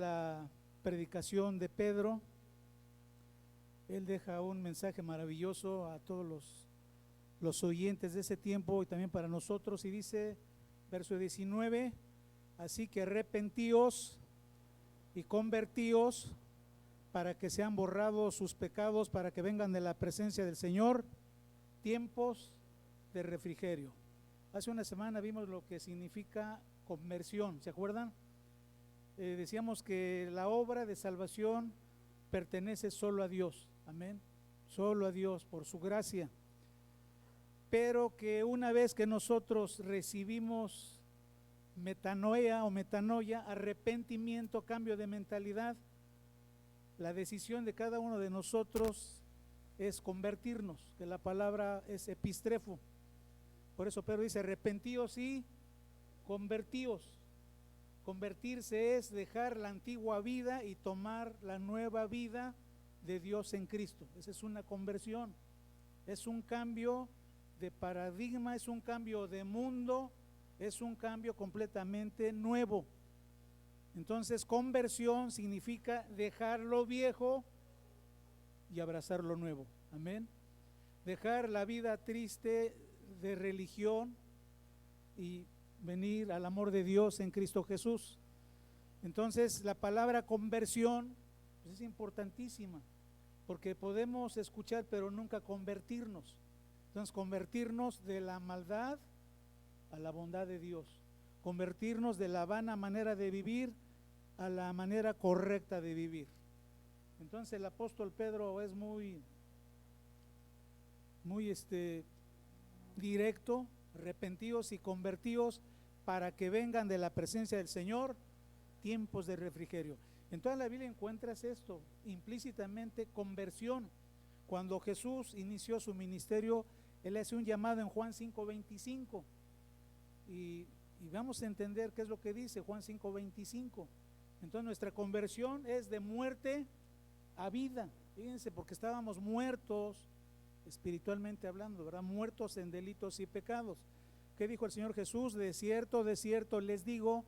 la predicación de Pedro. Él deja un mensaje maravilloso a todos los oyentes de ese tiempo y también para nosotros, y dice, verso 19, así que arrepentíos y convertíos para que sean borrados sus pecados, para que vengan de la presencia del Señor tiempos de refrigerio. Hace una semana vimos lo que significa conversión, ¿se acuerdan? Decíamos que la obra de salvación pertenece solo a Dios, amén, solo a Dios por su gracia, pero que una vez que nosotros recibimos metanoia o metanoia, arrepentimiento, cambio de mentalidad, la decisión de cada uno de nosotros es convertirnos, que la palabra es epistrefo. Por eso Pedro dice, arrepentíos y convertíos. Convertirse es dejar la antigua vida y tomar la nueva vida de Dios en Cristo. Esa es una conversión, es un cambio de paradigma, es un cambio de mundo, es un cambio completamente nuevo. Entonces, conversión significa dejar lo viejo y abrazar lo nuevo, amén. Dejar la vida triste de religión y venir al amor de Dios en Cristo Jesús. Entonces, la palabra conversión pues, es importantísima, porque podemos escuchar pero nunca convertirnos. Entonces, convertirnos de la maldad a la bondad de Dios, convertirnos de la vana manera de vivir a la manera correcta de vivir. Entonces el apóstol Pedro es muy directo, arrepentíos y convertíos para que vengan de la presencia del Señor tiempos de refrigerio. En toda la Biblia encuentras esto, implícitamente conversión. Cuando Jesús inició su ministerio, Él hace un llamado en Juan 5:25 y vamos a entender qué es lo que dice Juan 5:25. Entonces nuestra conversión es de muerte a vida, fíjense, porque estábamos muertos espiritualmente hablando, ¿verdad? Muertos en delitos y pecados. ¿Qué dijo el Señor Jesús? De cierto les digo,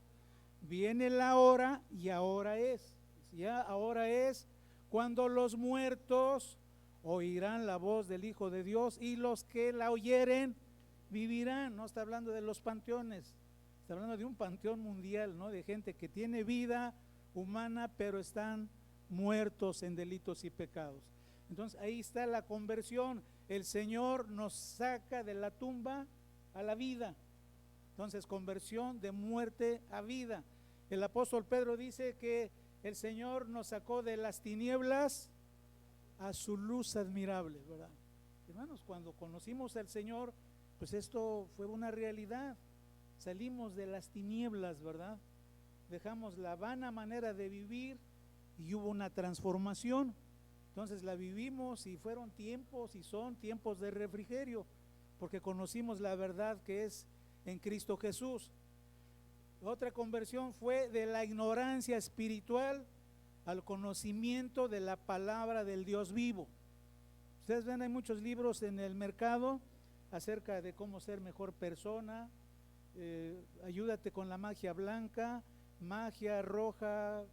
viene la hora y ahora es. Ya ahora es cuando los muertos oirán la voz del Hijo de Dios y los que la oyeren vivirán. No está hablando de los panteones, está hablando de un panteón mundial, ¿no? De gente que tiene vida humana pero están muertos en delitos y pecados. Entonces ahí está la conversión. El Señor nos saca de la tumba a la vida. Entonces conversión de muerte a vida. El apóstol Pedro dice que el Señor nos sacó de las tinieblas a su luz admirable, ¿verdad? Hermanos, cuando conocimos al Señor, pues esto fue una realidad. Salimos de las tinieblas, ¿verdad? Dejamos la vana manera de vivir y hubo una transformación. Entonces la vivimos y fueron tiempos y son tiempos de refrigerio, porque conocimos la verdad que es en Cristo Jesús. Otra conversión fue de la ignorancia espiritual al conocimiento de la palabra del Dios vivo. Ustedes ven, hay muchos libros en el mercado acerca de cómo ser mejor persona, ayúdate con la magia blanca, magia roja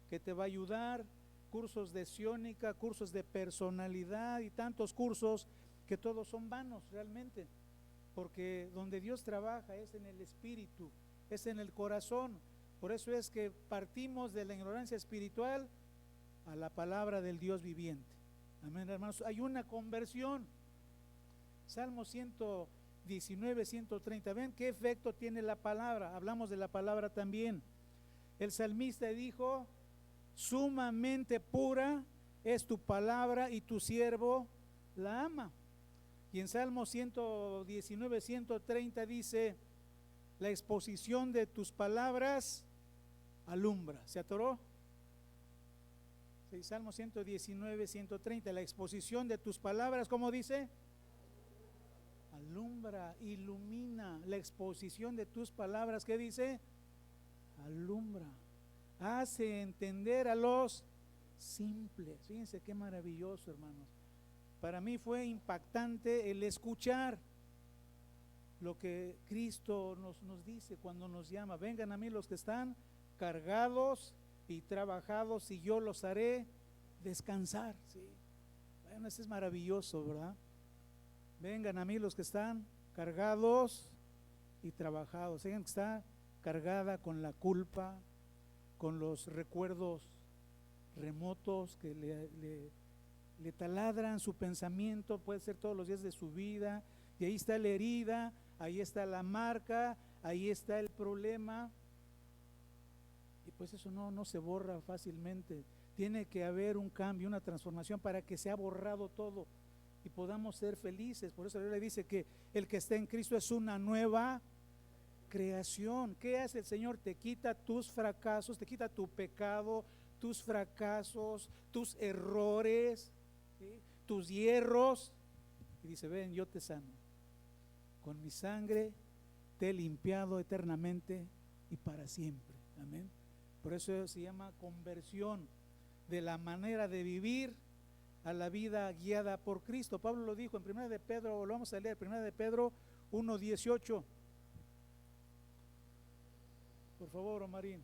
que te va a ayudar, cursos de ciónica, cursos de personalidad y tantos cursos que todos son vanos realmente, porque donde Dios trabaja es en el espíritu, es en el corazón. Por eso es que partimos de la ignorancia espiritual a la palabra del Dios viviente. Amén, hermanos. Hay una conversión. Salmo 119, 130. Ven qué efecto tiene la palabra. Hablamos de la palabra también. El salmista dijo: sumamente pura es tu palabra y tu siervo la ama. Y en Salmo 119, 130 dice: la exposición de tus palabras alumbra. ¿Se atoró? Sí, Salmo 119, 130, la exposición de tus palabras, ¿cómo dice? Alumbra, ilumina. La exposición de tus palabras, ¿qué dice? Alumbra, hace entender a los simples. Fíjense qué maravilloso, hermanos. Para mí fue impactante el escuchar lo que Cristo nos dice cuando nos llama: vengan a mí los que están cargados y trabajados, y yo los haré descansar. ¿Sí? Bueno, eso es maravilloso, ¿verdad? Vengan a mí los que están cargados y trabajados. Alguien que está cargada con la culpa, con los recuerdos remotos que le taladran su pensamiento, puede ser todos los días de su vida, y ahí está la herida, ahí está la marca, ahí está el problema, y pues eso no se borra fácilmente. Tiene que haber un cambio, una transformación para que sea borrado todo y podamos ser felices. Por eso la Biblia dice que el que está en Cristo es una nueva creación. ¿Qué hace el Señor? Te quita tus fracasos, te quita tu pecado, tus fracasos, tus errores, ¿sí? Tus hierros, y dice: ven, yo te sano, con mi sangre te he limpiado eternamente y para siempre. Amén. Por eso se llama conversión, de la manera de vivir a la vida guiada por Cristo. Pablo lo dijo en 1 de Pedro, lo vamos a leer, 1 de Pedro 1:18. Por favor, Omarín.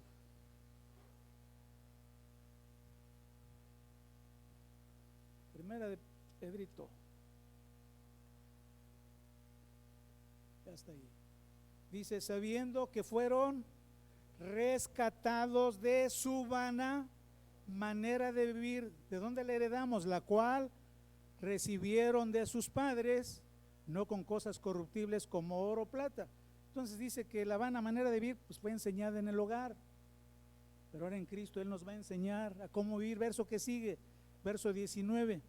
Primera de Pedrito. Ya está ahí. Dice: sabiendo que fueron rescatados de su vana manera de vivir. ¿De dónde la heredamos? La cual recibieron de sus padres, no con cosas corruptibles como oro o plata. Entonces dice que la vana manera de vivir pues fue enseñada en el hogar, pero ahora en Cristo Él nos va a enseñar a cómo vivir. Verso que sigue, verso 19: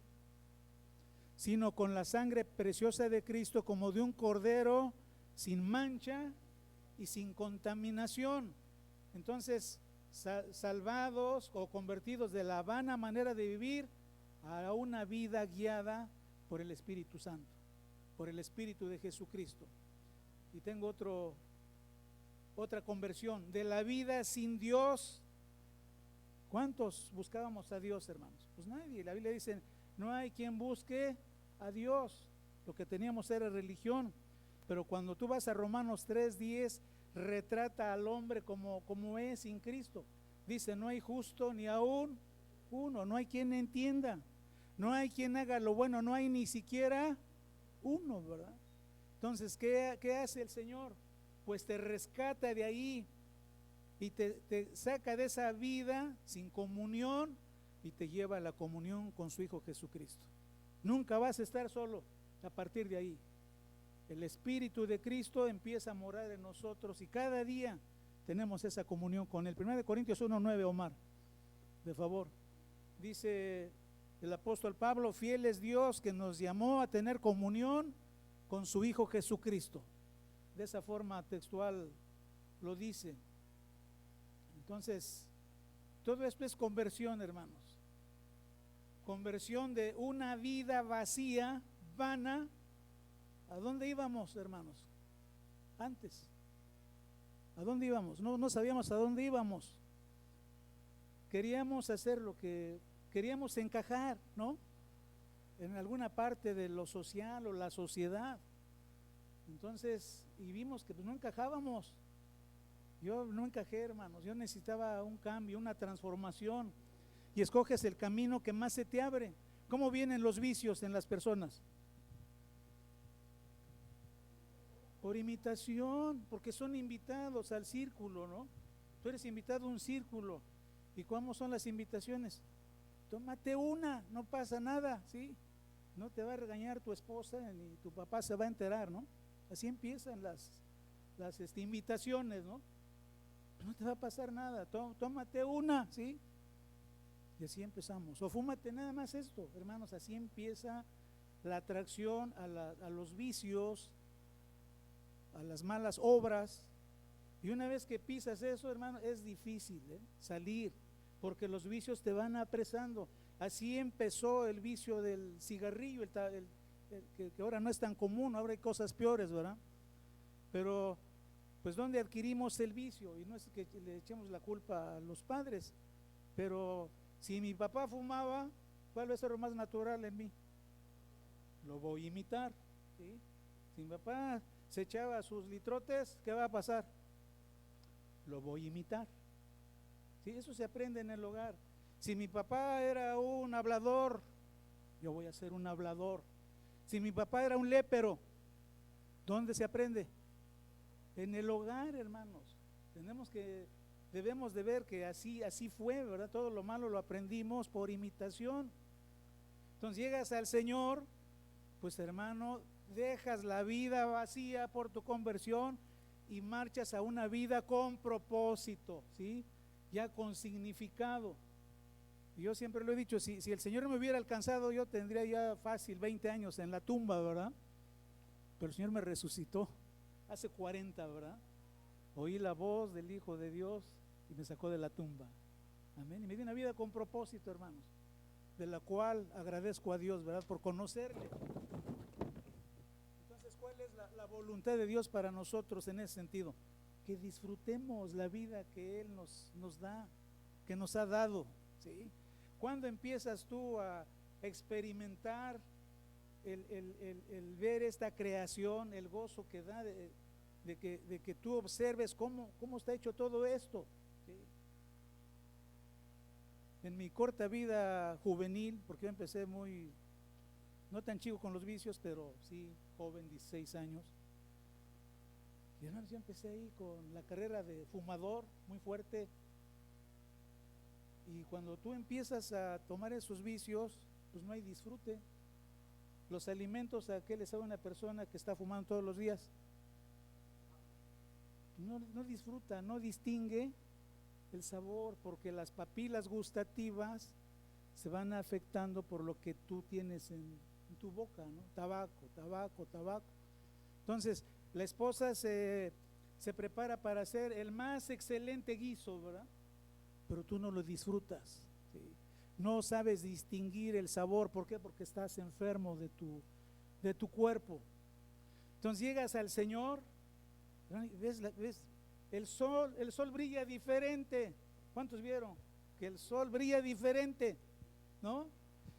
sino con la sangre preciosa de Cristo, como de un cordero sin mancha y sin contaminación. Entonces, salvados o convertidos de la vana manera de vivir a una vida guiada por el Espíritu Santo, por el Espíritu de Jesucristo. Y tengo otra conversión, de la vida sin Dios. ¿Cuántos buscábamos a Dios, hermanos? Pues nadie. La Biblia dice: no hay quien busque a Dios. Lo que teníamos era religión. Pero cuando tú vas a Romanos 3:10, retrata al hombre como es sin Cristo. Dice: no hay justo ni aún uno, no hay quien entienda, no hay quien haga lo bueno, no hay ni siquiera uno, ¿verdad? Entonces, ¿qué hace el Señor? Pues te rescata de ahí y te saca de esa vida sin comunión y te lleva a la comunión con su Hijo Jesucristo. Nunca vas a estar solo a partir de ahí. El Espíritu de Cristo empieza a morar en nosotros y cada día tenemos esa comunión con Él. 1 Corintios 1:9, Omar, de favor. Dice el apóstol Pablo: fiel es Dios que nos llamó a tener comunión con su Hijo Jesucristo. De esa forma textual lo dice. Entonces, todo esto es conversión, hermanos. Conversión de una vida vacía, vana. ¿A dónde íbamos, hermanos? Antes. ¿A dónde íbamos? No sabíamos a dónde íbamos. Queríamos hacer lo que queríamos, encajar, ¿no? En alguna parte de lo social o la sociedad. Entonces, y vimos que pues no encajábamos. Yo no encajé, hermanos. Yo necesitaba un cambio, una transformación. Y escoges el camino que más se te abre. ¿Cómo vienen los vicios en las personas? Por imitación, porque son invitados al círculo, ¿no? Tú eres invitado a un círculo. ¿Y cómo son las invitaciones? Tómate una, no pasa nada, ¿sí? No te va a regañar tu esposa ni tu papá se va a enterar, ¿no? Así empiezan las invitaciones, ¿no? No te va a pasar nada, tómate una, ¿sí? Y así empezamos. O fúmate nada más esto, hermanos. Así empieza la atracción a los vicios, a las malas obras. Y una vez que pisas eso, hermano, es difícil salir, porque los vicios te van apresando. Así empezó el vicio del cigarrillo, que ahora no es tan común, ahora hay cosas peores, ¿verdad? Pero pues ¿dónde adquirimos el vicio? Y no es que le echemos la culpa a los padres, pero si mi papá fumaba, ¿cuál va a ser lo más natural en mí? Lo voy a imitar, ¿sí? Si mi papá se echaba sus litrotes, ¿qué va a pasar? Lo voy a imitar, ¿sí? Eso se aprende en el hogar. Si mi papá era un hablador, yo voy a ser un hablador. Si mi papá era un lépero, ¿dónde se aprende? En el hogar, hermanos. Debemos de ver que así fue, ¿verdad? Todo lo malo lo aprendimos por imitación. Entonces llegas al Señor, pues hermano, dejas la vida vacía por tu conversión y marchas a una vida con propósito, ¿sí? Ya con significado. Y yo siempre lo he dicho, si el Señor me hubiera alcanzado, yo tendría ya fácil 20 años en la tumba, ¿verdad? Pero el Señor me resucitó hace 40, ¿verdad? Oí la voz del Hijo de Dios y me sacó de la tumba. Amén. Y me dio una vida con propósito, hermanos, de la cual agradezco a Dios, ¿verdad? Por conocerle. Entonces, ¿cuál es la voluntad de Dios para nosotros en ese sentido? Que disfrutemos la vida que Él nos da, que nos ha dado, ¿sí? ¿Cuándo empiezas tú a experimentar el ver esta creación, el gozo que da de que tú observes cómo está hecho todo esto? ¿Sí? En mi corta vida juvenil, porque yo empecé no tan chico con los vicios, pero sí joven, 16 años. Y hermanos, yo empecé ahí con la carrera de fumador muy fuerte. Y cuando tú empiezas a tomar esos vicios, pues no hay disfrute. Los alimentos, ¿a qué le sabe una persona que está fumando todos los días? No disfruta, no distingue el sabor, porque las papilas gustativas se van afectando por lo que tú tienes en tu boca, ¿no? Tabaco. Entonces, la esposa se prepara para hacer el más excelente guiso, ¿verdad? Pero tú no lo disfrutas, ¿sí? No sabes distinguir el sabor. ¿Por qué? Porque estás enfermo de tu cuerpo. Entonces llegas al Señor, ves el sol brilla diferente. ¿Cuántos vieron que el sol brilla diferente? ¿No?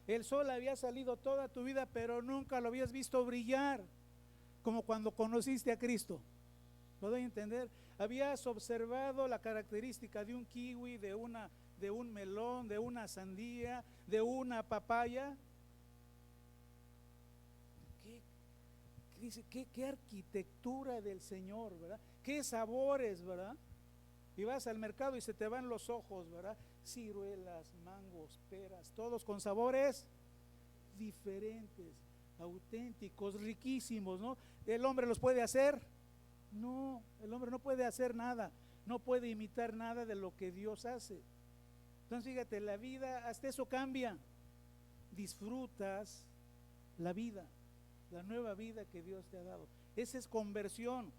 El sol había salido toda tu vida, pero nunca lo habías visto brillar como cuando conociste a Cristo. ¿Lo doy a entender? Habías observado la característica de un kiwi, de un melón, de una sandía, de una papaya. ¿Qué arquitectura del Señor, ¿verdad? Qué sabores, ¿verdad? Y vas al mercado y se te van los ojos, ¿verdad? Ciruelas, mangos, peras, todos con sabores diferentes, auténticos, riquísimos, ¿no? ¿El hombre los puede hacer? No, el hombre no puede hacer nada, no puede imitar nada de lo que Dios hace. Entonces fíjate, la vida, hasta eso cambia. Disfrutas la vida, la nueva vida que Dios te ha dado. Esa es conversión.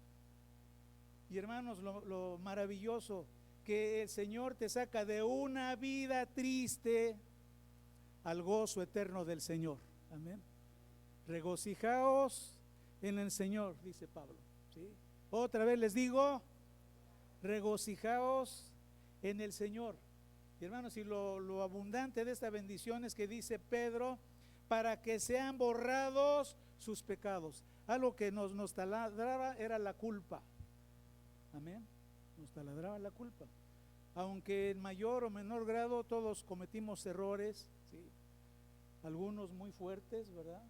Y hermanos, lo maravilloso, que el Señor te saca de una vida triste al gozo eterno del Señor. Amén. Regocijaos en el Señor, dice Pablo, ¿sí? Otra vez les digo, regocijaos en el Señor. Y hermanos, y lo abundante de esta bendición es que dice Pedro, para que sean borrados sus pecados. Algo que nos taladraba era la culpa. Amén. Nos taladraba la culpa. Aunque en mayor o menor grado todos cometimos errores, ¿sí? Algunos muy fuertes, ¿verdad?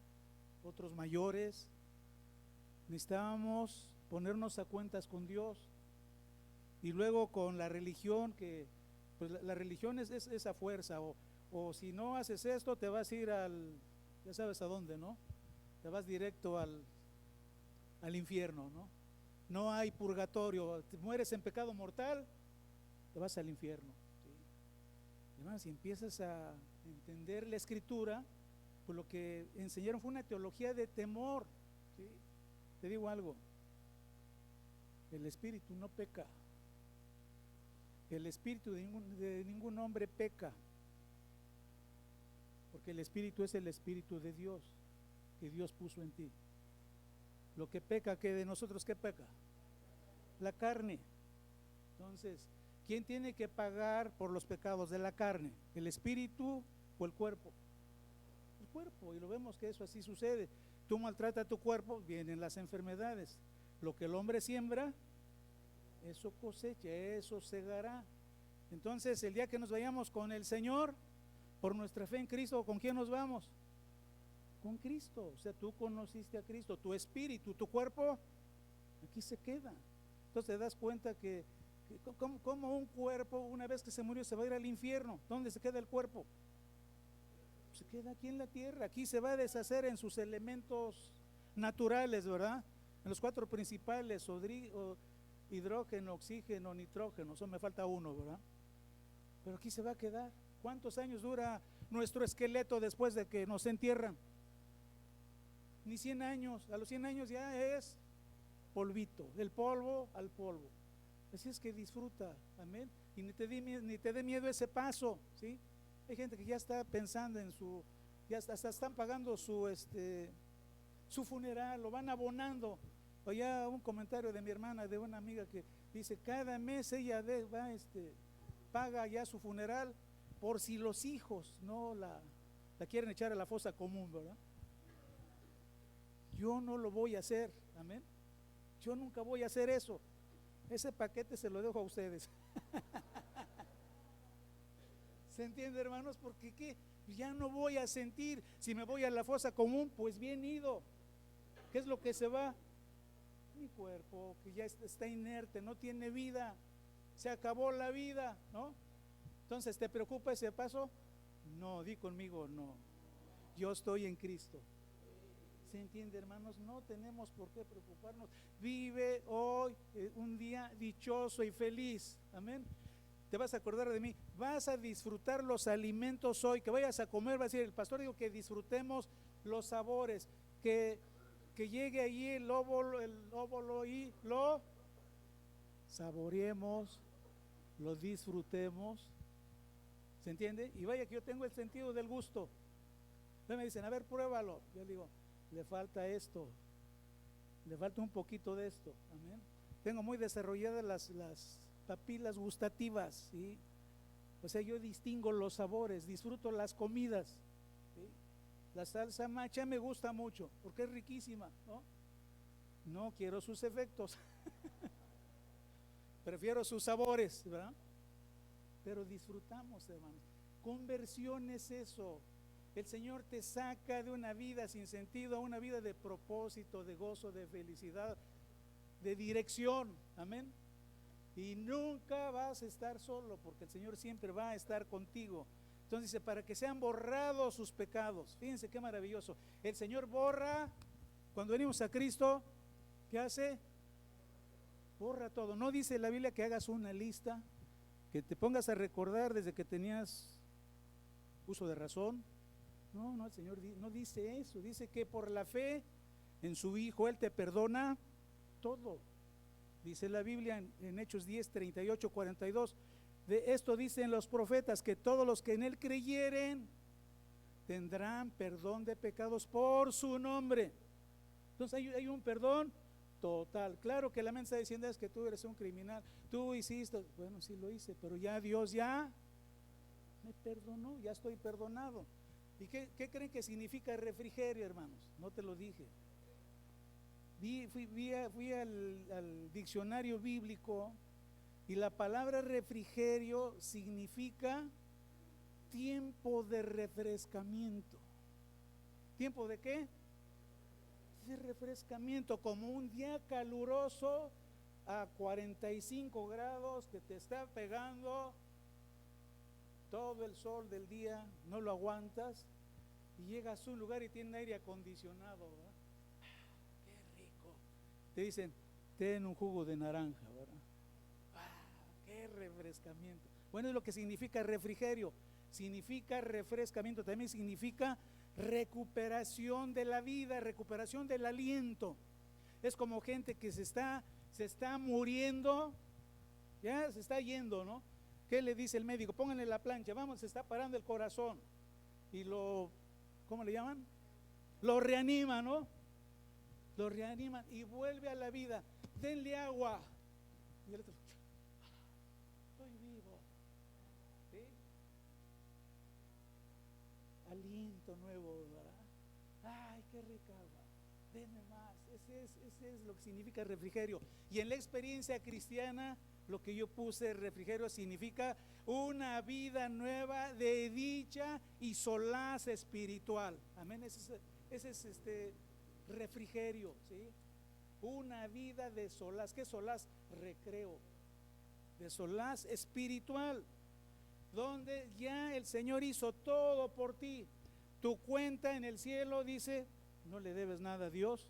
Otros mayores. Necesitábamos ponernos a cuentas con Dios. Y luego con la religión, que pues la religión es esa fuerza, o si no haces esto te vas a ir ya sabes a dónde, ¿no? Te vas directo al infierno, ¿no? No hay purgatorio, te mueres en pecado mortal, te vas al infierno, ¿sí? Hermanos, si empiezas a entender la escritura, pues lo que enseñaron fue una teología de temor, ¿sí? Te digo algo, el espíritu no peca, el espíritu de ningún hombre peca, porque el espíritu es el espíritu de Dios, que Dios puso en ti. Lo que peca, que de nosotros, ¿qué peca? La carne. Entonces, ¿quién tiene que pagar por los pecados de la carne? ¿El espíritu o el cuerpo? El cuerpo, y lo vemos que eso así sucede. Tú maltratas tu cuerpo, vienen las enfermedades. Lo que el hombre siembra, eso cosecha, eso segará. Entonces, el día que nos vayamos con el Señor, por nuestra fe en Cristo, ¿con quién nos vamos? Con Cristo. O sea, tú conociste a Cristo, tu espíritu, tu cuerpo, aquí se queda. Entonces te das cuenta que como un cuerpo, una vez que se murió, se va a ir al infierno. ¿Dónde se queda el cuerpo? Se queda aquí en la tierra. Aquí se va a deshacer en sus elementos naturales, ¿verdad? En los 4 principales, hidrógeno, oxígeno, nitrógeno. Eso me falta uno, ¿verdad? Pero aquí se va a quedar. ¿Cuántos años dura nuestro esqueleto después de que nos entierran? Ni 100 años. A los 100 años ya es polvito, del polvo al polvo. Así es que disfruta, amén. Y ni te dé miedo ese paso, ¿sí? Hay gente que ya está pensando en ya hasta están pagando su funeral, lo van abonando. Oía un comentario de mi hermana, de una amiga, que dice, cada mes ella paga ya su funeral, por si los hijos no la quieren echar a la fosa común, ¿verdad? Yo no lo voy a hacer, amén. Yo nunca voy a hacer eso. Ese paquete se lo dejo a ustedes. ¿Se entiende, hermanos? Porque ¿qué? Ya no voy a sentir. Si me voy a la fosa común, pues bien ido. ¿Qué es lo que se va? Mi cuerpo, que ya está inerte, no tiene vida. Se acabó la vida, ¿no? Entonces, ¿te preocupa ese paso? No, di conmigo, no. Yo estoy en Cristo. ¿Se entiende, hermanos? No tenemos por qué preocuparnos. Vive hoy un día dichoso y feliz. Amén. Te vas a acordar de mí. Vas a disfrutar los alimentos hoy. Que vayas a comer, va a decir el pastor, digo que disfrutemos los sabores. Que llegue allí el óvulo y lo saboreemos, lo disfrutemos. ¿Se entiende? Y vaya que yo tengo el sentido del gusto. Entonces me dicen, a ver, pruébalo. Yo digo, le falta esto, le falta un poquito de esto, amén. Tengo muy desarrolladas las papilas gustativas, ¿sí? O sea, yo distingo los sabores, disfruto las comidas, ¿sí? La salsa macha me gusta mucho porque es riquísima, ¿no? No quiero sus efectos, prefiero sus sabores, ¿verdad? Pero disfrutamos, hermanos. Conversión es eso. El Señor te saca de una vida sin sentido a una vida de propósito, de gozo, de felicidad, de dirección, amén. Y nunca vas a estar solo, porque el Señor siempre va a estar contigo. Entonces dice, para que sean borrados sus pecados. Fíjense qué maravilloso. El Señor borra, cuando venimos a Cristo, ¿qué hace? Borra todo. No dice la Biblia que hagas una lista, que te pongas a recordar desde que tenías uso de razón. No, el Señor no dice eso. Dice que por la fe en su Hijo Él te perdona todo. Dice la Biblia en Hechos 10, 38, 42. De esto dicen los profetas, que todos los que en Él creyeren tendrán perdón de pecados por su nombre. Entonces hay un perdón total. Claro que la mente está diciendo es que tú eres un criminal, tú hiciste, bueno, sí lo hice, pero ya Dios ya me perdonó, ya estoy perdonado. ¿Y qué creen que significa refrigerio, hermanos? No te lo dije. Fui al diccionario bíblico y la palabra refrigerio significa tiempo de refrescamiento. ¿Tiempo de qué? De refrescamiento, como un día caluroso a 45 grados que te está pegando todo el sol del día, no lo aguantas y llegas a un lugar y tiene aire acondicionado, ¿verdad? Qué rico. Te dicen, ten un jugo de naranja, ¿verdad? Qué refrescamiento. Bueno, es lo que significa refrigerio. Significa refrescamiento, también significa recuperación de la vida, recuperación del aliento. Es como gente que se está muriendo, ya se está yendo, ¿no? ¿Qué le dice el médico? Pónganle la plancha, vamos, se está parando el corazón. Y ¿cómo le llaman? Lo reaniman, ¿no? Lo reaniman y vuelve a la vida. Denle agua. Y el otro, estoy vivo. ¿Sí? Aliento nuevo, ¿verdad? Ay, qué rica agua. Denme más. Ese es lo que significa refrigerio. Y en la experiencia cristiana Lo que yo puse, refrigerio, significa una vida nueva de dicha y solaz espiritual. Amén. Ese es refrigerio, ¿sí? Una vida de solaz. ¿Qué solaz? Recreo. De solaz espiritual, donde ya el Señor hizo todo por ti. Tu cuenta en el cielo dice, no le debes nada a Dios.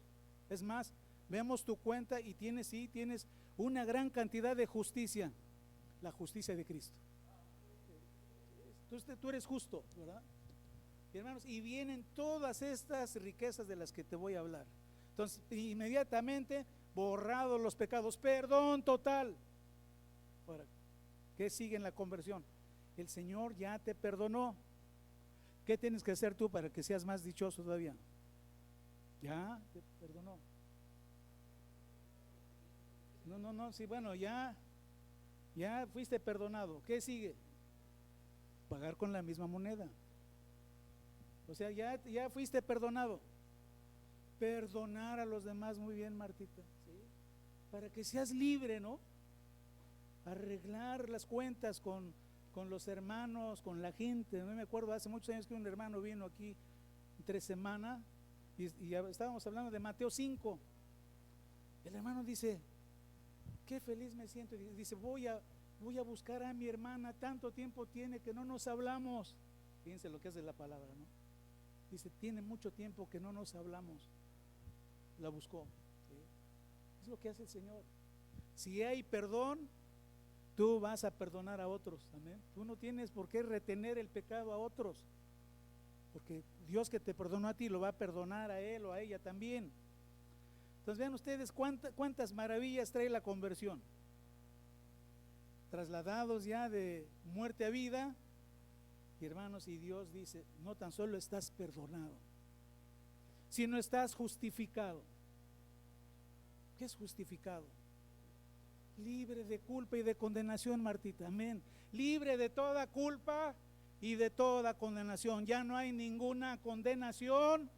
Es más, vemos tu cuenta y tienes una gran cantidad de justicia, la justicia de Cristo. Tú eres justo, ¿verdad? Y hermanos, y vienen todas estas riquezas de las que te voy a hablar. Entonces, inmediatamente borrados los pecados, perdón total. Ahora, ¿qué sigue en la conversión? El Señor ya te perdonó. ¿Qué tienes que hacer tú para que seas más dichoso todavía? Ya te perdonó. No, sí, bueno, ya fuiste perdonado. ¿Qué sigue? Pagar con la misma moneda. O sea, ya fuiste perdonado. Perdonar a los demás, muy bien, Martita, ¿sí? Para que seas libre, ¿no? Arreglar las cuentas con los hermanos, con la gente. No me acuerdo, hace muchos años que un hermano vino aquí entre semana y estábamos hablando de Mateo 5. El hermano dice, qué feliz me siento. Dice, voy a buscar a mi hermana, tanto tiempo tiene que no nos hablamos. Fíjense lo que es de la palabra, ¿no? Dice, tiene mucho tiempo que no nos hablamos. La buscó, ¿sí? Es lo que hace el Señor. Si hay perdón, tú vas a perdonar a otros, amén. Tú no tienes por qué retener el pecado a otros, porque Dios que te perdonó a ti lo va a perdonar a él o a ella también. Entonces vean ustedes cuántas maravillas trae la conversión. Trasladados ya de muerte a vida, y hermanos, y Dios dice, no tan solo estás perdonado, sino estás justificado. ¿Qué es justificado? Libre de culpa y de condenación, Martita, amén. Libre de toda culpa y de toda condenación. Ya no hay ninguna condenación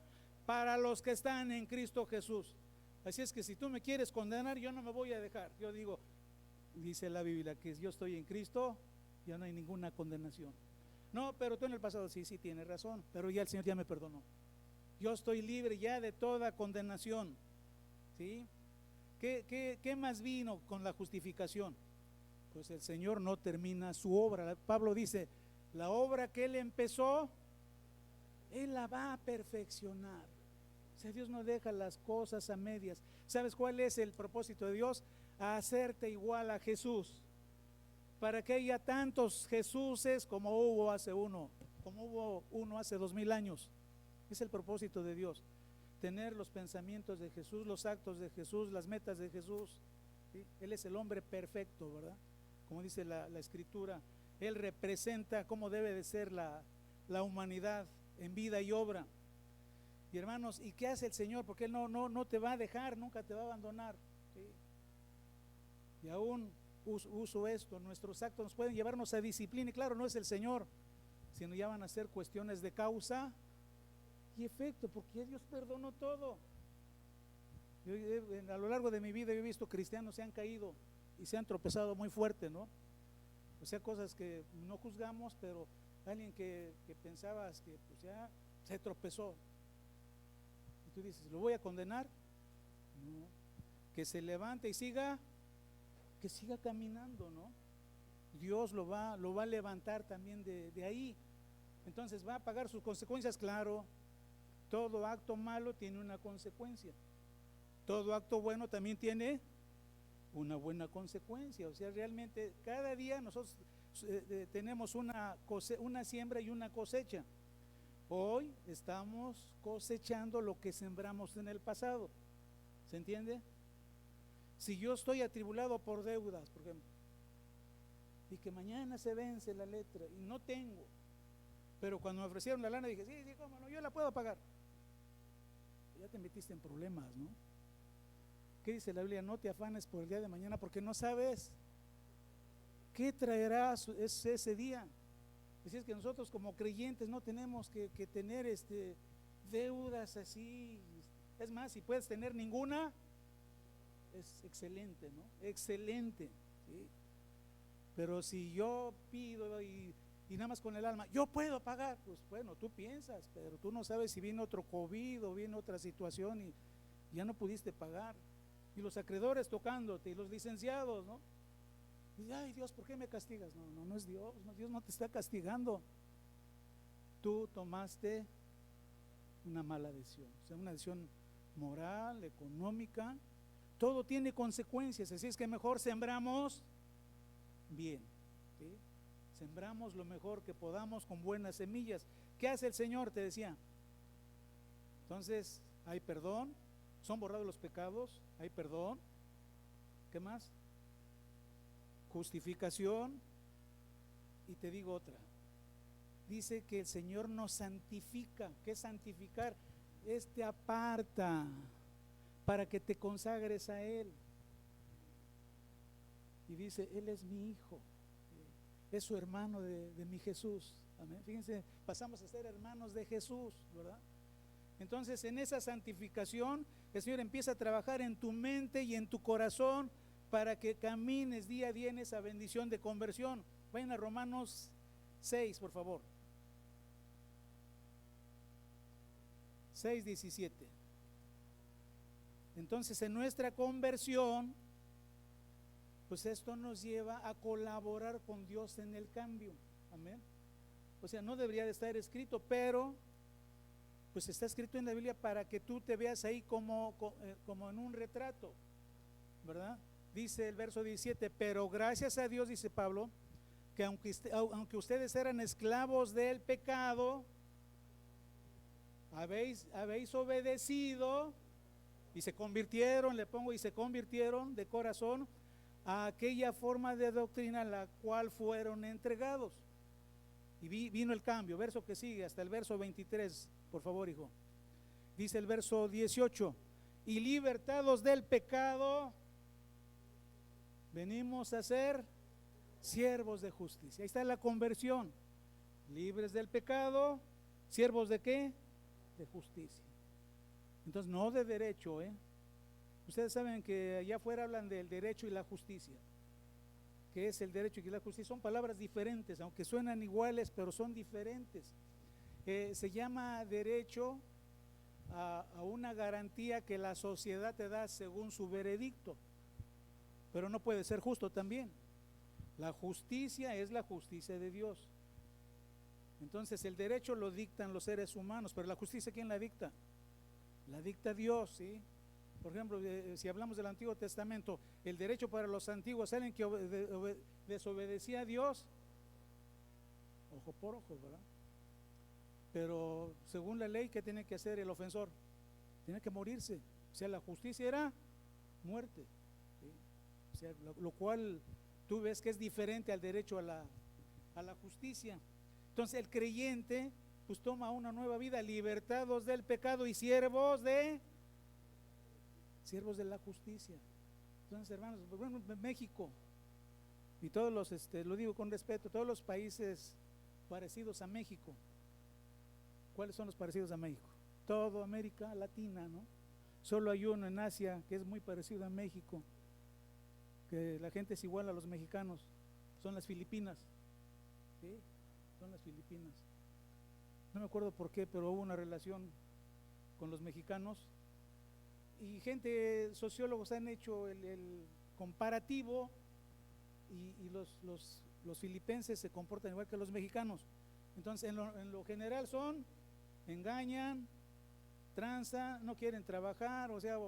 para los que están en Cristo Jesús. Así es que si tú me quieres condenar, yo no me voy a dejar. Yo digo, dice la Biblia, que yo estoy en Cristo, ya no hay ninguna condenación. No, pero tú en el pasado, sí tienes razón, pero ya el Señor ya me perdonó. Yo estoy libre ya de toda condenación, ¿sí? ¿Qué más vino con la justificación? Pues el Señor no termina su obra. Pablo dice, la obra que Él empezó, Él la va a perfeccionar. O sea, Dios no deja las cosas a medias. ¿Sabes cuál es el propósito de Dios? A hacerte igual a Jesús, para que haya tantos Jesuses como hubo hace 2000 años. Es el propósito de Dios. Tener los pensamientos de Jesús, los actos de Jesús, las metas de Jesús, ¿sí? Él es el hombre perfecto, ¿verdad? Como dice la Escritura, Él representa cómo debe de ser la humanidad en vida y obra. Y hermanos, ¿y qué hace el Señor? Porque Él no te va a dejar, nunca te va a abandonar, ¿sí? Y aún uso esto, nuestros actos nos pueden llevarnos a disciplina, y claro, no es el Señor, sino ya van a ser cuestiones de causa y efecto, porque Dios perdonó todo. A lo largo de mi vida yo he visto cristianos se han caído y se han tropezado muy fuerte, ¿no? O sea, cosas que no juzgamos, pero alguien que pensabas que pues ya se tropezó, y tú dices, ¿lo voy a condenar? No, que se levante y que siga caminando, ¿no? Dios lo va a levantar también de ahí. Entonces va a pagar sus consecuencias, claro. Todo acto malo tiene una consecuencia. Todo acto bueno también tiene una buena consecuencia. O sea, realmente cada día nosotros tenemos una siembra y una cosecha. Hoy estamos cosechando lo que sembramos en el pasado. ¿Se entiende? Si yo estoy atribulado por deudas, por ejemplo, y que mañana se vence la letra y no tengo, pero cuando me ofrecieron la lana dije, sí, cómo no, yo la puedo pagar. Ya te metiste en problemas, ¿no? ¿Qué dice la Biblia? No te afanes por el día de mañana, porque no sabes qué traerá ese día. Así es que nosotros como creyentes no tenemos que tener deudas así. Es más, si puedes tener ninguna, es excelente, ¿no? Excelente, ¿sí? Pero si yo pido y nada más con el alma, yo puedo pagar, pues bueno, tú piensas, pero tú no sabes si viene otro COVID o viene otra situación y ya no pudiste pagar. Y los acreedores tocándote y los licenciados, ¿no? Y dice, ay Dios, ¿por qué me castigas? No, no, no es Dios, no, Dios no te está castigando. Tú tomaste una mala decisión, o sea, una decisión moral, económica, todo tiene consecuencias, así es que mejor sembramos bien, ¿sí? Sembramos lo mejor que podamos con buenas semillas. ¿Qué hace el Señor? Te decía. Entonces, hay perdón, son borrados los pecados, hay perdón. ¿Qué más? Justificación. Y te digo otra. Dice que el Señor nos santifica. ¿Qué es santificar? Te aparta para que te consagres a Él. Y dice, Él es mi hijo, es su hermano de mi Jesús. Amén. Fíjense, pasamos a ser hermanos de Jesús, ¿verdad? Entonces, en esa santificación, el Señor empieza a trabajar en tu mente y en tu corazón para que camines día a día en esa bendición de conversión. Vayan a Romanos 6, por favor. 6:17. Entonces, en nuestra conversión, pues esto nos lleva a colaborar con Dios en el cambio. Amén. O sea, no debería de estar escrito, pero pues está escrito en la Biblia para que tú te veas ahí como en un retrato, ¿verdad? Dice el verso 17, pero gracias a Dios, dice Pablo, que aunque ustedes eran esclavos del pecado, habéis obedecido y se convirtieron, le pongo, y se convirtieron de corazón a aquella forma de doctrina a la cual fueron entregados. Y vino el cambio, verso que sigue, hasta el verso 23, por favor, hijo. Dice el verso 18, y libertados del pecado, venimos a ser siervos de justicia. Ahí está la conversión, libres del pecado, siervos de ¿qué? De justicia. Entonces, no de derecho, Ustedes saben que allá afuera hablan del derecho y la justicia. ¿Qué es el derecho y la justicia? Son palabras diferentes, aunque suenan iguales, pero son diferentes. Se llama derecho a una garantía que la sociedad te da según su veredicto, pero no puede ser justo también. La justicia es la justicia de Dios. Entonces el derecho lo dictan los seres humanos, pero la justicia ¿quién la dicta? La dicta Dios, ¿sí? Por ejemplo, si hablamos del Antiguo Testamento, el derecho para los antiguos, ¿saben que desobedecía a Dios? Ojo por ojo, ¿verdad? Pero según la ley, ¿qué tiene que hacer el ofensor? Tiene que morirse. O sea, la justicia era muerte, ¿sí? O sea, lo cual tú ves que es diferente al derecho a la justicia. Entonces el creyente pues toma una nueva vida, libertados del pecado y siervos de la justicia. Entonces, hermanos, bueno, México y todos los, lo digo con respeto, todos los países parecidos a México, ¿cuáles son los parecidos a México? Todo América Latina, ¿no? Solo hay uno en Asia que es muy parecido a México, que la gente es igual a los mexicanos, son las Filipinas, ¿sí? Son las Filipinas. No me acuerdo por qué, pero hubo una relación con los mexicanos y sociólogos han hecho el comparativo y los filipenses se comportan igual que los mexicanos. Entonces en lo general engañan, transan, no quieren trabajar, o sea,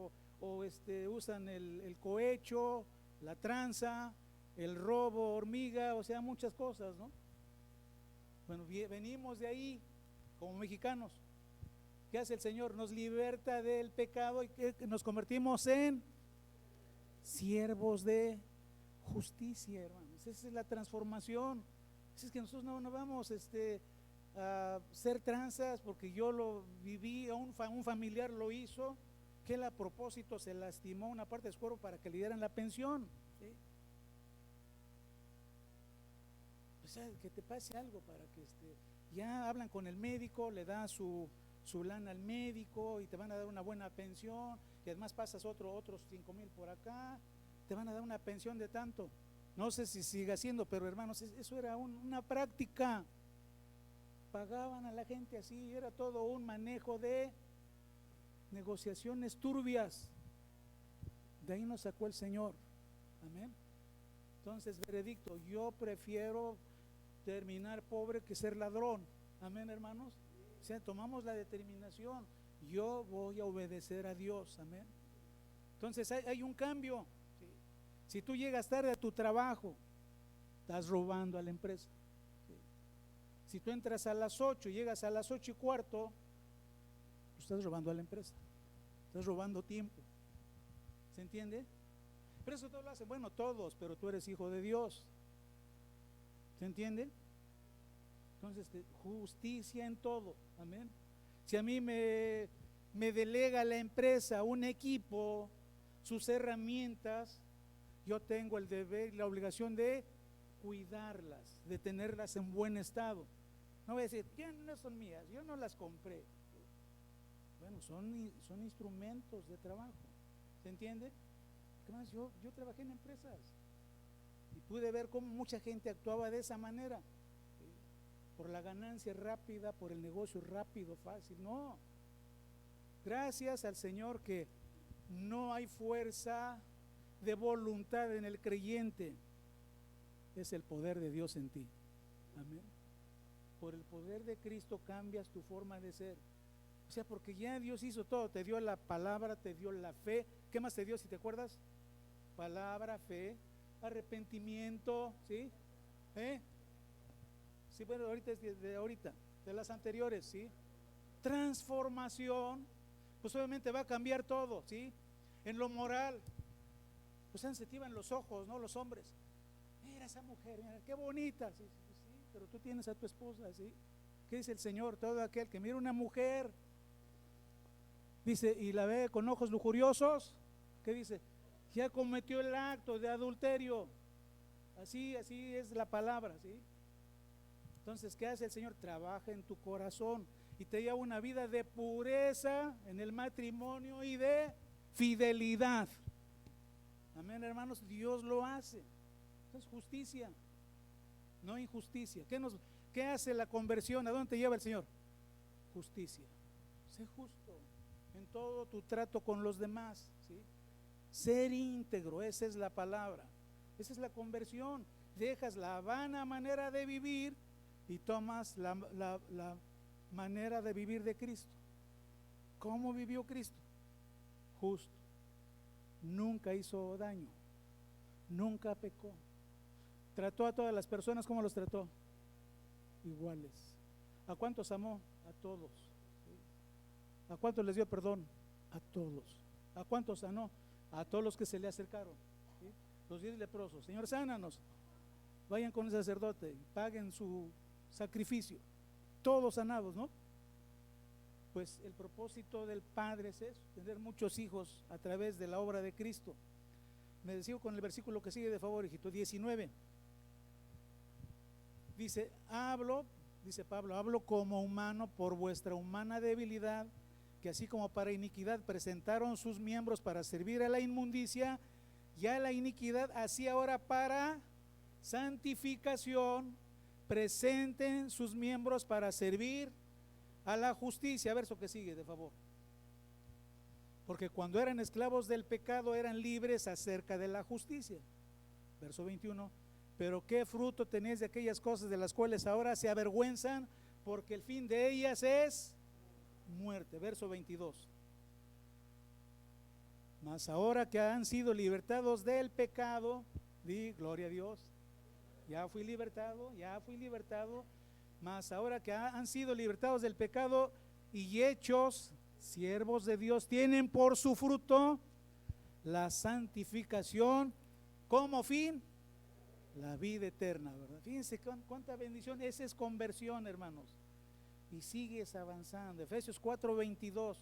usan el cohecho, la tranza, el robo, hormiga, o sea, muchas cosas, ¿no? Bueno, venimos de ahí como mexicanos. ¿Qué hace el Señor? Nos liberta del pecado y que nos convertimos en siervos de justicia, hermanos. Esa es la transformación. Es que nosotros no vamos a ser tranzas porque yo lo viví, un familiar lo hizo, que él a propósito se lastimó una parte de su cuerpo para que le dieran la pensión, ¿sí? O sea, que te pase algo para que ya hablan con el médico, le dan su lana al médico y te van a dar una buena pensión y además pasas otros 5,000 por acá, te van a dar una pensión de tanto. No sé si sigue siendo, pero hermanos, eso era una práctica. Pagaban a la gente así, era todo un manejo de negociaciones turbias. De ahí nos sacó el Señor. Amén. Entonces, veredicto, yo prefiero terminar pobre que ser ladrón. Amén, hermanos. O sea, tomamos la determinación, yo voy a obedecer a Dios. Amén. Entonces hay un cambio. ¿Sí? Si tú llegas tarde a tu trabajo, estás robando a la empresa. ¿Sí? Si tú entras a las 8 y llegas a las 8:15, tú estás robando a la empresa, estás robando tiempo. ¿Se entiende? Pero eso todo lo hacen, bueno, todos, pero tú eres hijo de Dios. ¿Se entiende? Entonces, justicia en todo. Amén. Si a mí me delega la empresa un equipo, sus herramientas, yo tengo el deber y la obligación de cuidarlas, de tenerlas en buen estado. No voy a decir, ya no son mías, yo no las compré. Bueno, son instrumentos de trabajo. ¿Se entiende? Además, yo trabajé en empresas y pude ver cómo mucha gente actuaba de esa manera, por la ganancia rápida, por el negocio rápido, fácil. No, gracias al Señor que no hay fuerza de voluntad en el creyente, es el poder de Dios en ti. Amén. Por el poder de Cristo cambias tu forma de ser. O sea, porque ya Dios hizo todo, te dio la palabra, te dio la fe. ¿Qué más te dio, si te acuerdas? Palabra, fe, arrepentimiento, ¿sí? Sí, bueno, ahorita es de las anteriores, ¿sí? Transformación, pues obviamente va a cambiar todo, ¿sí? En lo moral, pues se activan los ojos, ¿no? Los hombres. Mira esa mujer, mira, qué bonita, sí, pero tú tienes a tu esposa, ¿sí? ¿Qué dice el Señor? Todo aquel que mira una mujer, dice, y la ve con ojos lujuriosos, ¿qué dice? Ya cometió el acto de adulterio. Así es la palabra, ¿sí? Entonces, ¿qué hace el Señor? Trabaja en tu corazón y te lleva una vida de pureza en el matrimonio y de fidelidad. Amén, hermanos, Dios lo hace. Es justicia, no injusticia. ¿Qué hace la conversión? ¿A dónde te lleva el Señor? Justicia. Sé justo en todo tu trato con los demás, ¿sí? Ser íntegro, esa es la palabra. Esa es la conversión. Dejas la vana manera de vivir y tomas la manera de vivir de Cristo. ¿Cómo vivió Cristo? Justo. Nunca hizo daño, nunca pecó. Trató a todas las personas, ¿cómo los trató? Iguales. ¿A cuántos amó? A todos. ¿Sí? ¿A cuántos les dio perdón? A todos. ¿A cuántos sanó? A todos los que se le acercaron. ¿Sí? Los 10 leprosos, Señor, sánanos. Vayan con el sacerdote, paguen su sacrificio. Todos sanados, ¿no? Pues el propósito del Padre es eso, tener muchos hijos a través de la obra de Cristo. Me sigo con el versículo que sigue, de favor, hijito, 19. Dice Pablo, hablo como humano por vuestra humana debilidad, que así como para iniquidad presentaron sus miembros para servir a la inmundicia, ya la iniquidad, así ahora para santificación, presenten sus miembros para servir a la justicia. Verso que sigue, de favor. Porque cuando eran esclavos del pecado eran libres acerca de la justicia. Verso 21. Pero qué fruto tenéis de aquellas cosas de las cuales ahora se avergüenzan, porque el fin de ellas es muerte. Verso 22. Mas ahora que han sido libertados del pecado, di gloria a Dios. Ya fui libertado. Mas ahora que han sido libertados del pecado y hechos siervos de Dios, tienen por su fruto la santificación como fin la vida eterna, ¿verdad? Fíjense cuánta bendición. Esa es conversión, hermanos, y sigues avanzando. Efesios 4:22.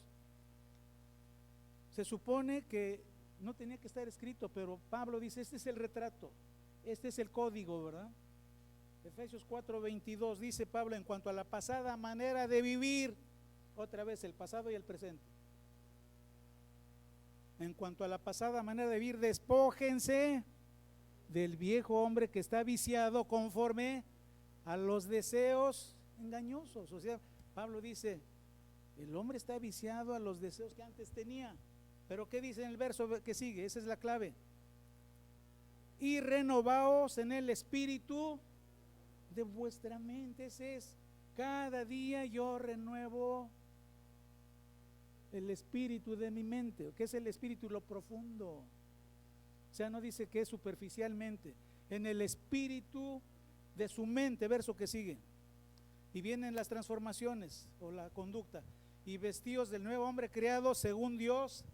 Se supone que no tenía que estar escrito, pero Pablo dice, este es el retrato, este es el código, ¿verdad? Efesios 4:22 dice Pablo, en cuanto a la pasada manera de vivir, otra vez el pasado y el presente. En cuanto a la pasada manera de vivir, despójense del viejo hombre que está viciado conforme a los deseos engañosos. O sea, Pablo dice, el hombre está viciado a los deseos que antes tenía. Pero ¿qué dice en el verso que sigue? Esa es la clave. Y renovaos en el espíritu de vuestra mente. Ese es, cada día yo renuevo el espíritu de mi mente. ¿Qué es el espíritu? Lo profundo. O sea, no dice que es superficialmente. En el espíritu de su mente, verso que sigue. Y vienen las transformaciones o la conducta. Y vestidos del nuevo hombre creado según Dios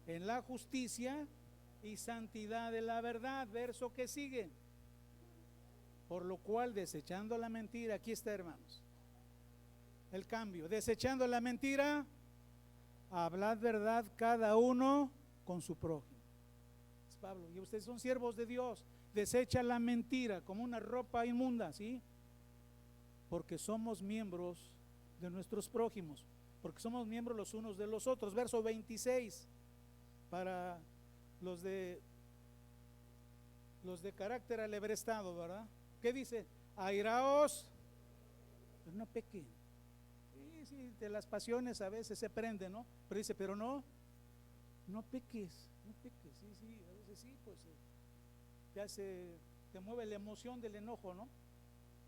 en la justicia y santidad de la verdad, verso que sigue. Por lo cual, desechando la mentira, aquí está, hermanos, el cambio. Desechando la mentira, hablad verdad cada uno con su prójimo. Es Pablo, y ustedes son siervos de Dios. Desecha la mentira como una ropa inmunda, ¿sí? Porque somos miembros de nuestros prójimos, porque somos miembros los unos de los otros. Verso 26, para los de carácter alebrestado, ¿verdad? ¿Qué dice? Airaos, pero no pequen. Sí, de las pasiones a veces se prende, ¿no? Pero dice, pero no peques, sí, a veces sí, pues te mueve la emoción del enojo, ¿no?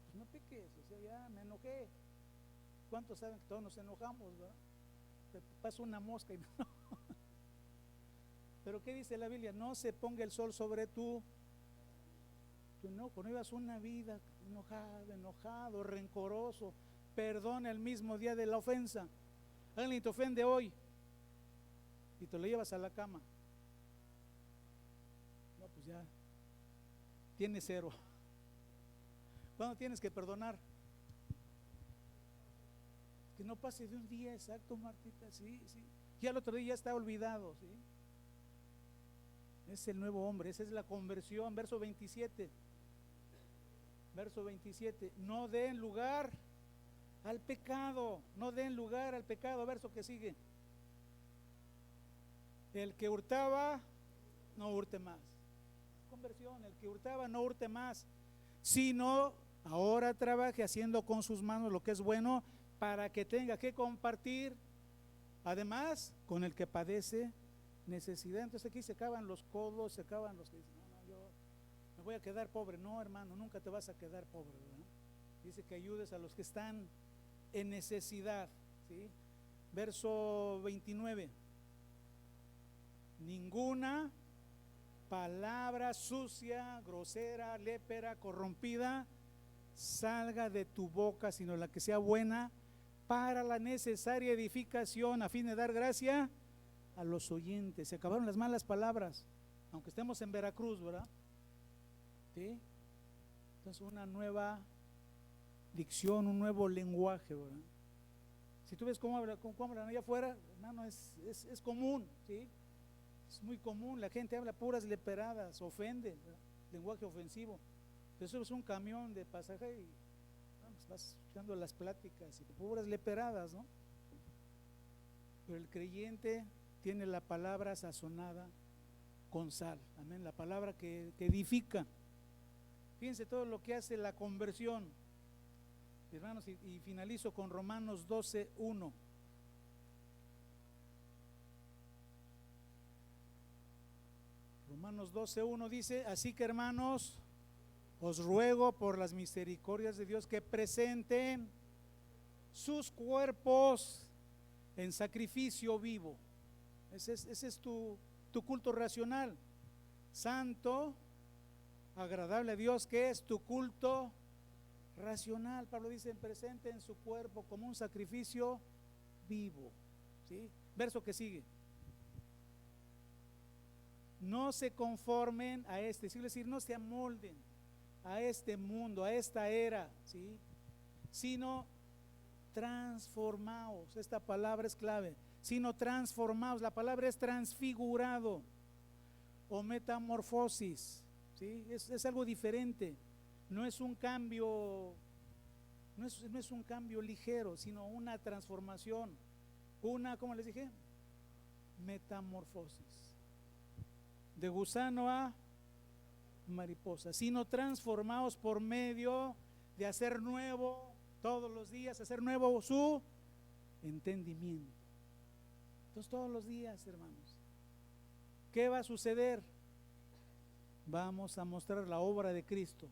Pues no peques, o sea, ya me enojé. ¿Cuántos saben que todos nos enojamos, verdad? Te pasa una mosca y no. Pero ¿qué dice la Biblia? No se ponga el sol sobre tu enojo. No vivas una vida enojado, rencoroso. Perdona el mismo día de la ofensa. Alguien te ofende hoy y te lo llevas a la cama. No, pues ya tienes 0. ¿Cuándo tienes que perdonar? Que no pase de un día exacto, Martita, sí. Ya el otro día ya está olvidado, ¿sí? Es el nuevo hombre, esa es la conversión. Verso 27. No den lugar al pecado. Verso que sigue. El que hurtaba, no hurte más. Conversión, el que hurtaba, no hurte más, sino ahora trabaje haciendo con sus manos lo que es bueno, para que tenga que compartir, además, con el que padece necesidad. Entonces aquí se acaban los codos, se acaban los que dicen, no, yo me voy a quedar pobre. No, hermano, nunca te vas a quedar pobre, ¿verdad? Dice que ayudes a los que están en necesidad, ¿sí? Verso 29. Ninguna palabra sucia, grosera, lépera, corrompida salga de tu boca, sino la que sea buena para la necesaria edificación, a fin de dar gracia a los oyentes. Se acabaron las malas palabras, aunque estemos en Veracruz, ¿verdad? ¿Sí? Entonces una nueva dicción, un nuevo lenguaje, ¿verdad? Si tú ves cómo hablan allá afuera, hermano, es común, ¿sí? Es muy común, la gente habla puras leperadas, ofende, ¿verdad? Lenguaje ofensivo. Eso es un camión de pasaje y vas escuchando las pláticas y puras leperadas, ¿no? Pero el creyente tiene la palabra sazonada con sal, amén, la palabra que edifica. Fíjense todo lo que hace la conversión, hermanos, y finalizo con Romanos 12:1. Romanos 12:1 dice, así que, hermanos, os ruego por las misericordias de Dios que presenten sus cuerpos en sacrificio vivo. Ese es tu culto racional, santo, agradable a Dios, que es tu culto racional. Pablo dice, presenten su cuerpo como un sacrificio vivo, ¿sí? Verso que sigue. No se conformen a este siglo, es decir, no se amolden a este mundo, a esta era, ¿sí? Sino transformaos. Esta palabra es clave. Sino transformaos. La palabra es transfigurado o metamorfosis, ¿sí? Es algo diferente. No es un cambio, no es un cambio ligero, sino una transformación. ¿Cómo les dije? Metamorfosis. De gusano a mariposa, sino transformaos por medio de hacer nuevo todos los días, hacer nuevo su entendimiento. Entonces todos los días, hermanos, ¿qué va a suceder? Vamos a mostrar la obra de Cristo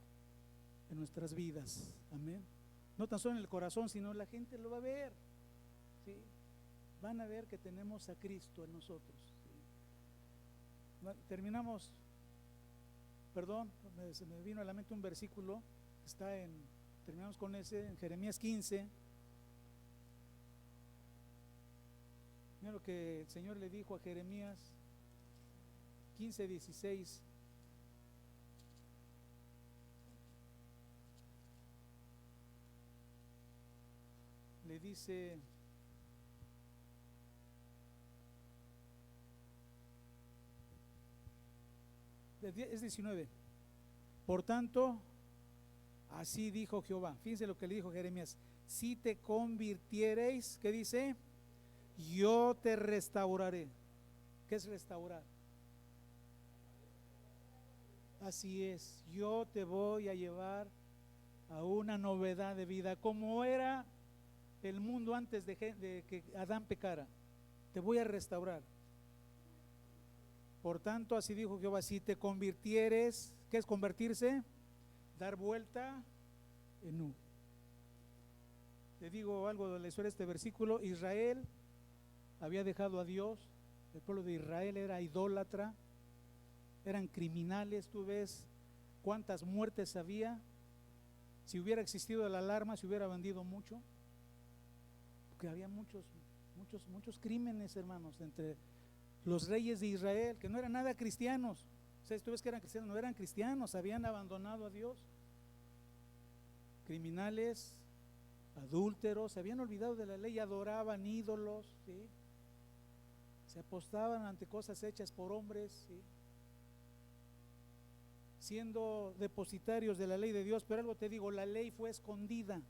en nuestras vidas, amén. No tan solo en el corazón, sino la gente lo va a ver, ¿sí? Van a ver que tenemos a Cristo en nosotros, ¿sí? Terminamos, perdón, se me vino a la mente un versículo, terminamos con ese, en Jeremías 15. Mira lo que el Señor le dijo a Jeremías 15:16. Le dice: es 19. Por tanto, así dijo Jehová. Fíjense lo que le dijo Jeremías: si te convirtiereis, ¿qué dice? Yo te restauraré. ¿Qué es restaurar? Así es, yo te voy a llevar a una novedad de vida, como era el mundo antes de que Adán pecara. Te voy a restaurar. Por tanto, así dijo Jehová: si te convirtieres, ¿qué es convertirse? Dar vuelta en U. Te digo algo de la historia de este versículo. Israel había dejado a Dios. El pueblo de Israel era idólatra, eran criminales. Tú ves cuántas muertes había. Si hubiera existido la alarma, se hubiera vendido mucho, porque había muchos crímenes, hermanos, entre los reyes de Israel, que no eran nada cristianos. O sea, tú ves que eran cristianos, no eran cristianos, habían abandonado a Dios. Criminales, adúlteros, se habían olvidado de la ley, adoraban ídolos, ¿sí? Se apostaban ante cosas hechas por hombres, ¿sí? Siendo depositarios de la ley de Dios. Pero algo te digo, la ley fue escondida,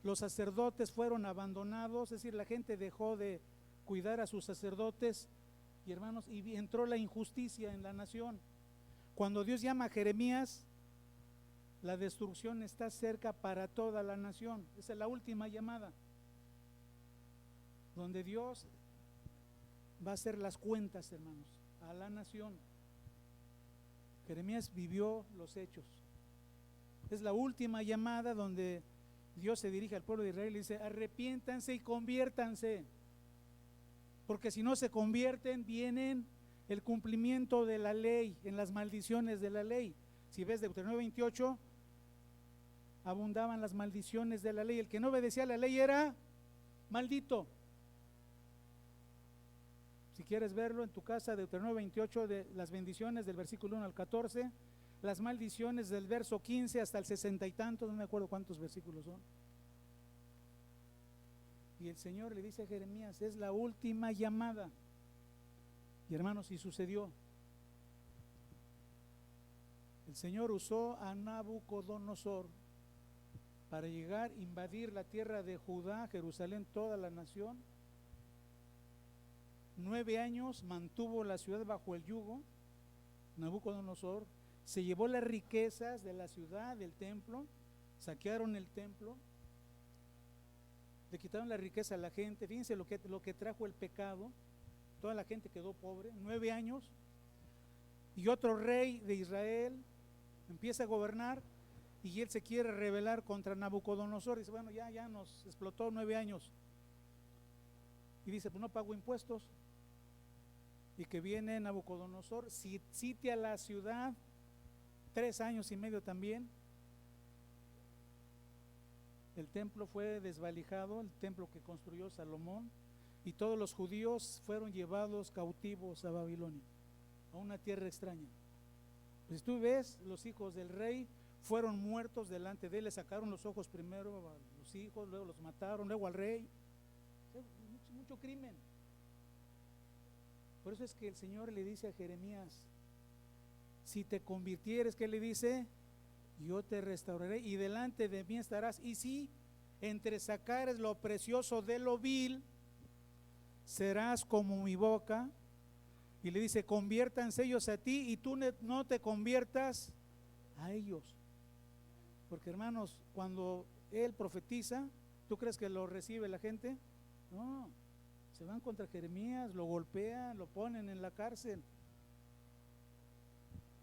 los sacerdotes fueron abandonados, es decir, la gente dejó de cuidar a sus sacerdotes, y hermanos, y entró la injusticia en la nación. Cuando Dios llama a Jeremías, la destrucción está cerca para toda la nación. Esa es la última llamada, donde Dios va a hacer las cuentas, hermanos, a la nación. Jeremías vivió los hechos. Es la última llamada donde Dios se dirige al pueblo de Israel y dice: arrepiéntanse y conviértanse, porque si no se convierten, vienen el cumplimiento de la ley, en las maldiciones de la ley. Si ves Deuteronomio 28, abundaban las maldiciones de la ley. El que no obedecía a la ley era maldito. Si quieres verlo en tu casa, Deuteronomio 28, de las bendiciones del versículo 1 al 14, las maldiciones del verso 15 hasta el 60 y tantos, no me acuerdo cuántos versículos son. Y el Señor le dice a Jeremías: es la última llamada. Y hermanos, y sucedió. El Señor usó a Nabucodonosor para llegar, invadir la tierra de Judá, Jerusalén, toda la nación. 9 años mantuvo la ciudad bajo el yugo. Nabucodonosor se llevó las riquezas de la ciudad, del templo, saquearon el templo, le quitaron la riqueza a la gente. Fíjense lo que trajo el pecado. Toda la gente quedó pobre. 9 años. Y otro rey de Israel empieza a gobernar, y él se quiere rebelar contra Nabucodonosor. Dice: bueno, ya nos explotó 9 años. Y dice: pues no pago impuestos. Y que viene Nabucodonosor, sitia la ciudad 3 años y medio también. El templo fue desvalijado, el templo que construyó Salomón, y todos los judíos fueron llevados cautivos a Babilonia, a una tierra extraña. Pues tú ves, los hijos del rey fueron muertos delante de él, le sacaron los ojos primero a los hijos, luego los mataron, luego al rey. Mucho crimen. Por eso es que el Señor le dice a Jeremías: si te convirtieres, ¿qué le dice? Yo te restauraré y delante de mí estarás. Y si entresacares lo precioso de lo vil, serás como mi boca. Y le dice: conviértanse ellos a ti y tú no te conviertas a ellos. Porque hermanos, cuando él profetiza, ¿tú crees que lo recibe la gente? No, se van contra Jeremías, lo golpean, lo ponen en la cárcel.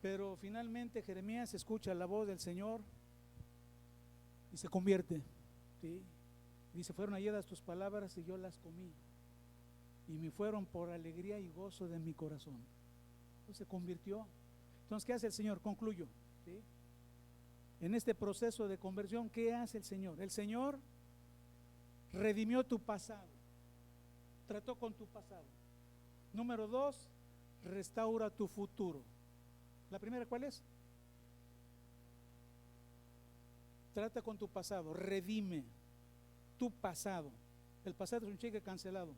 Pero finalmente Jeremías escucha la voz del Señor y se convierte, ¿sí? Dice, fueron halladas tus palabras y yo las comí, y me fueron por alegría y gozo de mi corazón. Entonces se convirtió. Entonces, ¿qué hace el Señor? Concluyo, ¿sí? En este proceso de conversión, ¿qué hace el Señor? El Señor redimió tu pasado, trató con tu pasado. Número 2, restaura tu futuro. La primera, ¿cuál es? Trata con tu pasado, redime tu pasado. El pasado es un cheque cancelado,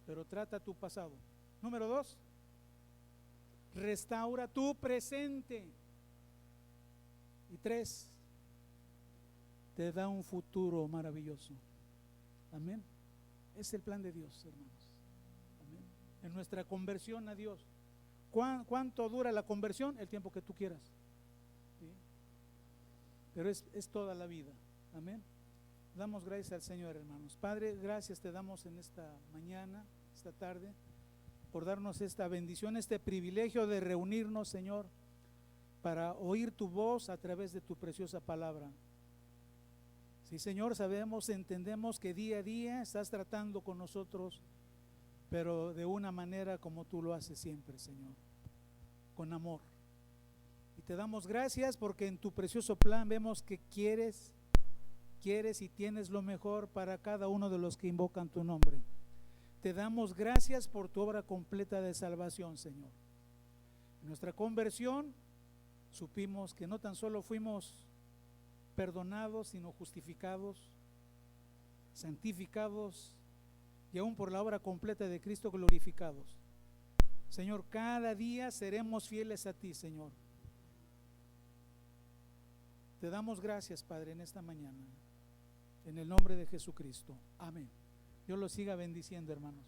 pero trata tu pasado. Número 2, restaura tu presente. Y 3, te da un futuro maravilloso. Amén. Es el plan de Dios, hermanos. Amén. En nuestra conversión a Dios. ¿Cuánto dura la conversión? El tiempo que tú quieras, ¿sí? Pero es toda la vida. Amén. Damos gracias al Señor, hermanos. Padre, gracias te damos en esta mañana, esta tarde, por darnos esta bendición, este privilegio de reunirnos, Señor, para oír tu voz a través de tu preciosa palabra. Sí, Señor, sabemos, entendemos que día a día estás tratando con nosotros, pero de una manera como tú lo haces siempre, Señor, con amor. Y te damos gracias porque en tu precioso plan vemos que quieres y tienes lo mejor para cada uno de los que invocan tu nombre. Te damos gracias por tu obra completa de salvación, Señor. En nuestra conversión supimos que no tan solo fuimos perdonados, sino justificados, santificados y aún por la obra completa de Cristo glorificados. Señor, cada día seremos fieles a ti, Señor. Te damos gracias, Padre, en esta mañana, en el nombre de Jesucristo. Amén. Dios los siga bendiciendo, hermanos.